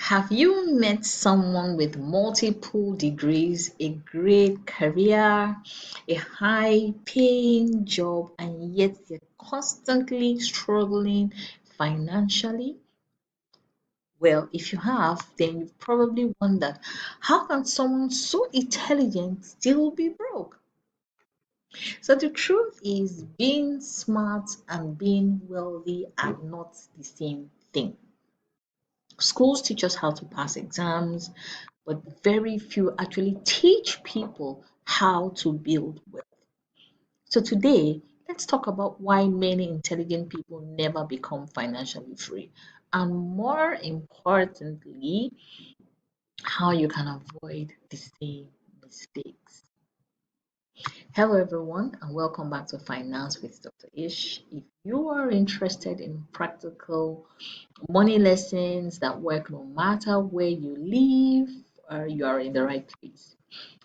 Have you met someone with multiple degrees, a great career, a high paying job, and yet they're constantly struggling financially? Well, if you have, then you've probably wondered, how can someone so intelligent still be broke? So the truth is, being smart and being wealthy are not the same thing. Schools teach us how to pass exams, but very few actually teach people how to build wealth. So today, let's talk about why many intelligent people never become financially free, and more importantly, how you can avoid the same mistakes. Hello, everyone, and welcome back to Finance with Dr. Ish. If you are interested in practical money lessons that work no matter where you live, you are in the right place.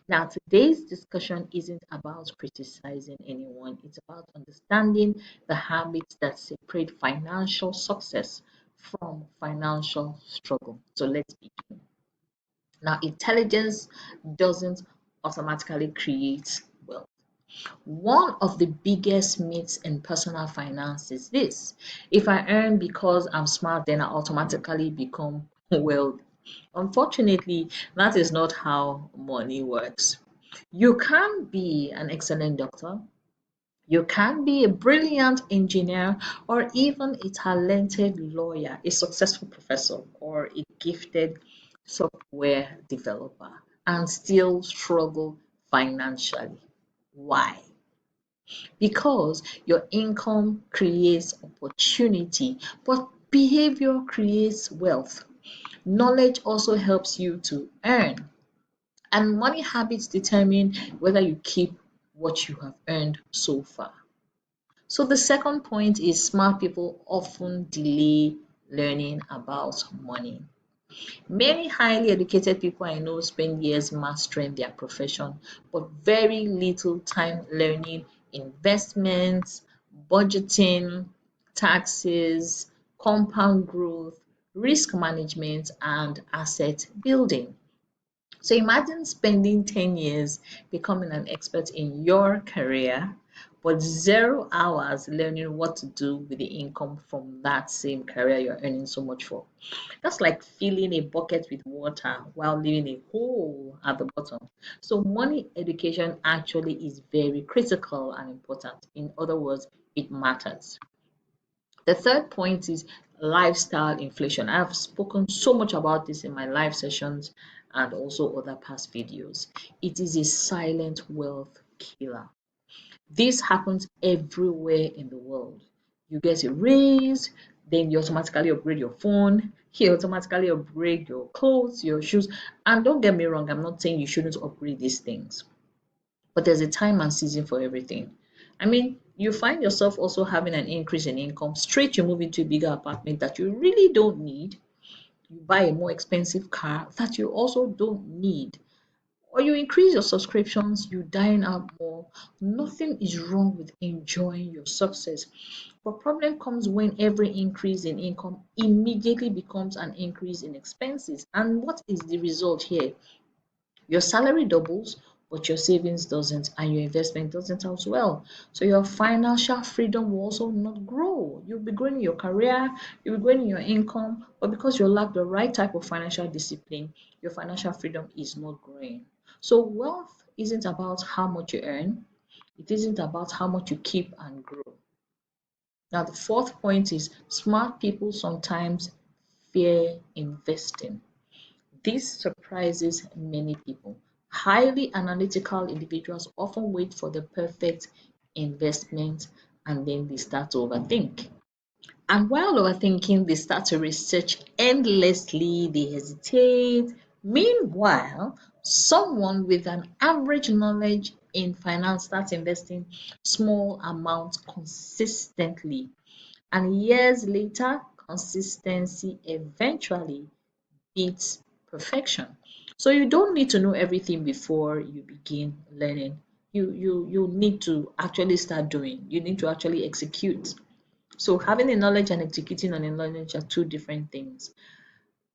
Now, today's discussion isn't about criticizing anyone, it's about understanding the habits that separate financial success from financial struggle. So, let's begin. Now, intelligence doesn't automatically create wealth. One of the biggest myths in personal finance is this: if I earn because I'm smart, then I automatically become wealthy. Unfortunately, that is not how money works. You can be an excellent doctor, you can be a brilliant engineer, or even a talented lawyer, a successful professor, or a gifted software developer, and still struggle financially. Why? Because your income creates opportunity, but behavior creates wealth. Knowledge also helps you to earn, and money habits determine whether you keep what you have earned so far. So, the second point is smart people often delay learning about money. Many highly educated people I know spend years mastering their profession, but very little time learning investments, budgeting, taxes, compound growth, risk management, and asset building. So imagine spending 10 years becoming an expert in your career, but 0 hours learning what to do with the income from that same career you're earning so much for. That's like filling a bucket with water while leaving a hole at the bottom. So money education actually is very critical and important. In other words, it matters. The third point is lifestyle inflation. I've spoken so much about this in my live sessions and also other past videos. It is a silent wealth killer. This happens everywhere in the world. You get a raise, then you automatically upgrade your phone, you automatically upgrade your clothes, your shoes. And don't get me wrong, I'm not saying you shouldn't upgrade these things, but there's a time and season for everything. I mean, you find yourself also having an increase in income, straight you move into a bigger apartment that you really don't need. You buy a more expensive car that you also don't need, or you increase your subscriptions, you dine out more. Nothing is wrong with enjoying your success. But problem comes when every increase in income immediately becomes an increase in expenses. And what is the result here? Your salary doubles, but your savings doesn't, and your investment doesn't as well. So your financial freedom will also not grow. You'll be growing your career, you'll be growing your income, but because you lack the right type of financial discipline, your financial freedom is not growing. So wealth isn't about how much you earn, it isn't about how much you keep and grow. Now, the fourth point is smart people sometimes fear investing. This surprises many people. Highly analytical individuals often wait for the perfect investment and then they start to overthink. And while overthinking, they start to research endlessly, they hesitate. Meanwhile, someone with an average knowledge in finance starts investing small amounts consistently. And years later, consistency eventually beats perfection. So you don't need to know everything before you begin learning. You need to actually start doing. You need to actually execute. So having a knowledge and executing on a knowledge are two different things.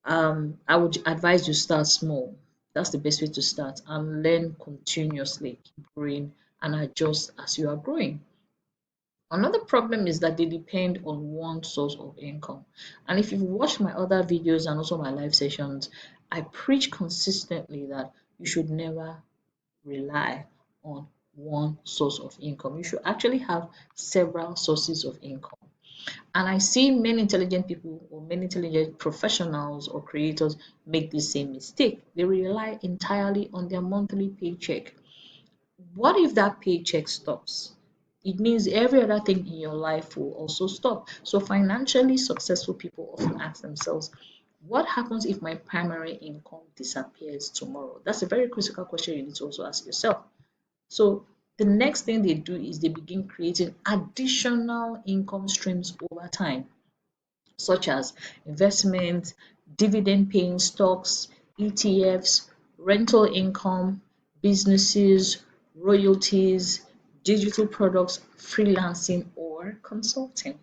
I would advise you start small. That's the best way to start and learn continuously, keep growing and adjust as you are growing. Another problem is that they depend on one source of income. And if you've watched my other videos and also my live sessions, I preach consistently that you should never rely on one source of income. You should actually have several sources of income. And I see many intelligent people or many intelligent professionals or creators make the same mistake. They rely entirely on their monthly paycheck. What if that paycheck stops? It means every other thing in your life will also stop. So, financially successful people often ask themselves, what happens if my primary income disappears tomorrow? That's a very critical question you need to also ask yourself. So, the next thing they do is they begin creating additional income streams over time, such as investments, dividend paying stocks, ETFs, rental income, businesses, royalties, digital products, freelancing, or consulting.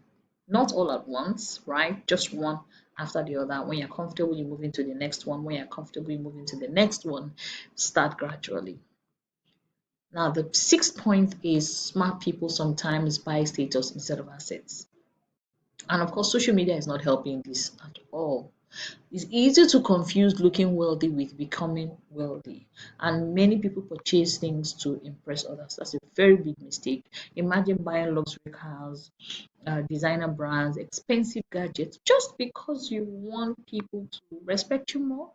Not all at once, right? Just one after the other. When you're comfortable, you move into the next one. When you're comfortable, you move into the next one. Start gradually. Now, the sixth point is smart people sometimes buy status instead of assets. And of course, social media is not helping this at all. It's easy to confuse looking wealthy with becoming wealthy. And many people purchase things to impress others. That's a very big mistake. Imagine buying luxury cars, designer brands, expensive gadgets, just because you want people to respect you more.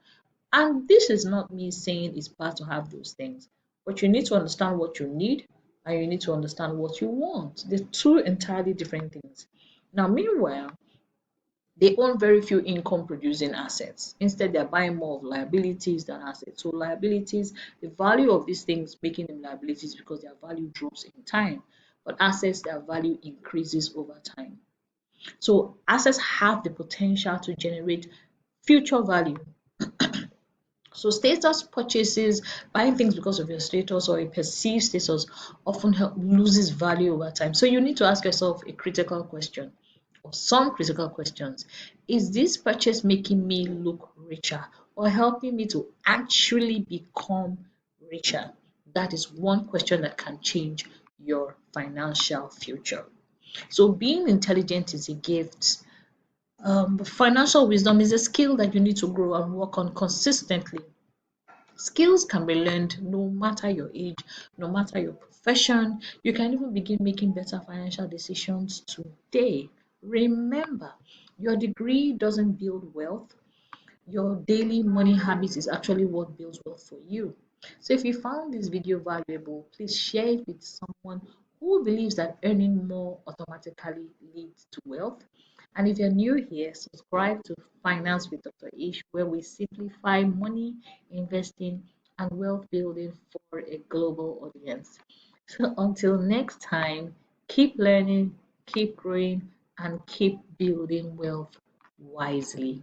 And this is not me saying it's bad to have those things, but you need to understand what you need and you need to understand what you want. They're two entirely different things. Now, meanwhile, they own very few income producing assets. Instead, they're buying more of liabilities than assets. So, liabilities, the value of these things making them liabilities because their value drops in time, but assets, their value increases over time. So, assets have the potential to generate future value. So status purchases, buying things because of your status or a perceived status often loses value over time. So you need to ask yourself a critical question or some critical questions. Is this purchase making me look richer or helping me to actually become richer? That is one question that can change your financial future. So being intelligent is a gift. Financial wisdom is a skill that you need to grow and work on consistently. Skills can be learned no matter your age, no matter your profession. You can even begin making better financial decisions today. Remember, your degree doesn't build wealth. Your daily money habits is actually what builds wealth for you. So if you found this video valuable, please share it with someone who believes that earning more automatically leads to wealth. And if you're new here, subscribe to Finance with Dr. Ish, where we simplify money, investing, and wealth building for a global audience. So until next time, keep learning, keep growing, and keep building wealth wisely.